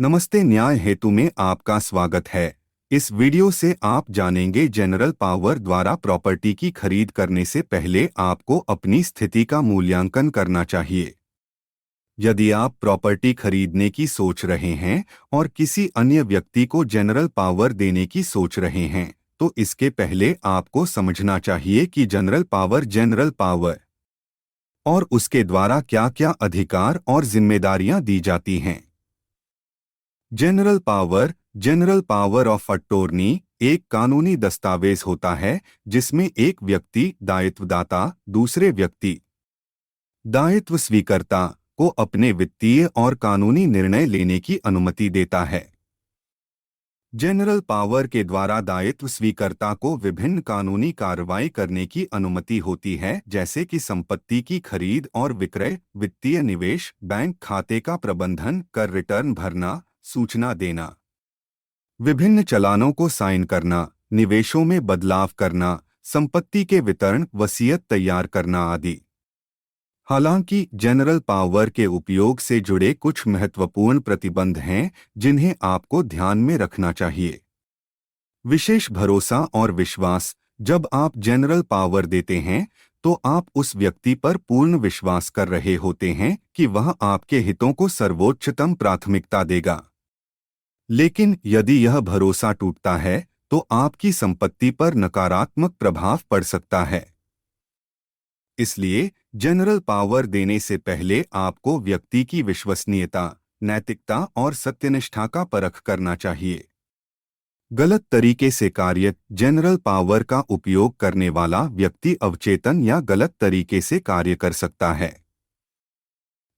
नमस्ते, न्याय हेतु में आपका स्वागत है। इस वीडियो से आप जानेंगे जनरल पावर द्वारा प्रॉपर्टी की खरीद करने से पहले आपको अपनी स्थिति का मूल्यांकन करना चाहिए। यदि आप प्रॉपर्टी खरीदने की सोच रहे हैं और किसी अन्य व्यक्ति को जनरल पावर देने की सोच रहे हैं, तो इसके पहले आपको समझना चाहिए कि जनरल पावर और उसके द्वारा क्या-क्या अधिकार और जिम्मेदारियां दी जाती हैं। जनरल पावर ऑफ अटॉर्नी एक कानूनी दस्तावेज होता है जिसमें एक व्यक्ति दायित्वदाता दूसरे व्यक्ति दायित्व स्वीकर्ता को अपने वित्तीय और कानूनी निर्णय लेने की अनुमति देता है। जनरल पावर के द्वारा दायित्व स्वीकर्ता को विभिन्न कानूनी कार्रवाई करने की अनुमति होती है, जैसे कि संपत्ति की खरीद और विक्रय, वित्तीय निवेश, बैंक खाते का प्रबंधन, कर रिटर्न भरना, सूचना देना, विभिन्न चालानों को साइन करना, निवेशों में बदलाव करना, संपत्ति के वितरण, वसीयत तैयार करना आदि। हालांकि जनरल पावर के उपयोग से जुड़े कुछ महत्वपूर्ण प्रतिबंध हैं जिन्हें आपको ध्यान में रखना चाहिए। विशेष भरोसा और विश्वास। जब आप जनरल पावर देते हैं तो आप उस व्यक्ति पर पूर्ण विश्वास कर रहे होते हैं कि वह आपके हितों को सर्वोच्चतम प्राथमिकता देगा। लेकिन यदि यह भरोसा टूटता है तो आपकी संपत्ति पर नकारात्मक प्रभाव पड़ सकता है। इसलिए जनरल पावर देने से पहले आपको व्यक्ति की विश्वसनीयता, नैतिकता और सत्यनिष्ठा का परख करना चाहिए। गलत तरीके से कार्य। जनरल पावर का उपयोग करने वाला व्यक्ति अवचेतन या गलत तरीके से कार्य कर सकता है।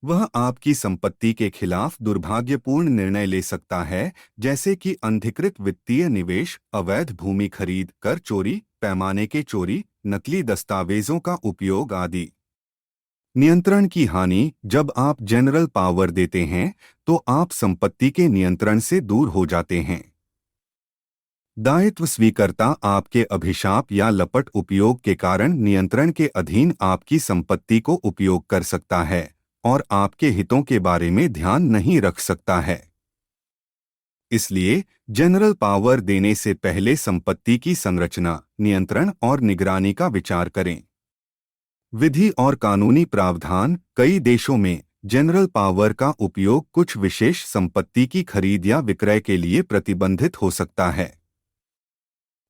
वह आपकी संपत्ति के खिलाफ दुर्भाग्यपूर्ण निर्णय ले सकता है, जैसे कि अनधिकृत वित्तीय निवेश, अवैध भूमि खरीद, कर चोरी, पैमाने के चोरी, नकली दस्तावेजों का उपयोग आदि। नियंत्रण की हानि। जब आप जनरल पावर देते हैं तो आप संपत्ति के नियंत्रण से दूर हो जाते हैं। दायित्व स्वीकर्ता आपके अभिशाप या लपट उपयोग के कारण नियंत्रण के अधीन आपकी संपत्ति को उपयोग कर सकता है और आपके हितों के बारे में ध्यान नहीं रख सकता है। इसलिए जनरल पावर देने से पहले संपत्ति की संरचना, नियंत्रण और निगरानी का विचार करें। विधि और कानूनी प्रावधान। कई देशों में जनरल पावर का उपयोग कुछ विशेष संपत्ति की खरीद या विक्रय के लिए प्रतिबंधित हो सकता है।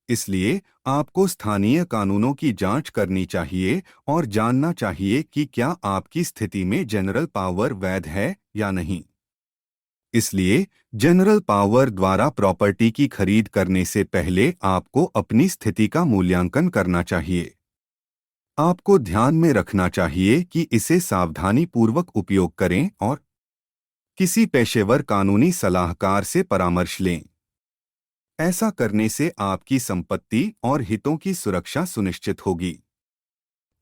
इसलिए आपको स्थानीय कानूनों की जांच करनी चाहिए और जानना चाहिए कि क्या आपकी स्थिति में जनरल पावर वैध है या नहीं। इसलिए जनरल पावर द्वारा प्रॉपर्टी की खरीद करने से पहले आपको अपनी स्थिति का मूल्यांकन करना चाहिए। आपको ध्यान में रखना चाहिए कि इसे सावधानीपूर्वक उपयोग करें और किसी पेशेवर कानूनी सलाहकार से परामर्श लें। ऐसा करने से आपकी संपत्ति और हितों की सुरक्षा सुनिश्चित होगी।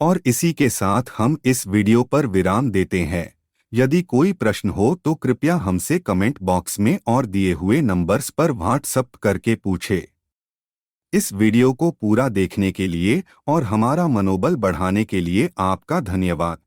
और इसी के साथ हम इस वीडियो पर विराम देते हैं। यदि कोई प्रश्न हो तो कृपया हमसे कमेंट बॉक्स में और दिए हुए नंबर्स पर व्हाट्सएप करके पूछें। इस वीडियो को पूरा देखने के लिए और हमारा मनोबल बढ़ाने के लिए आपका धन्यवाद।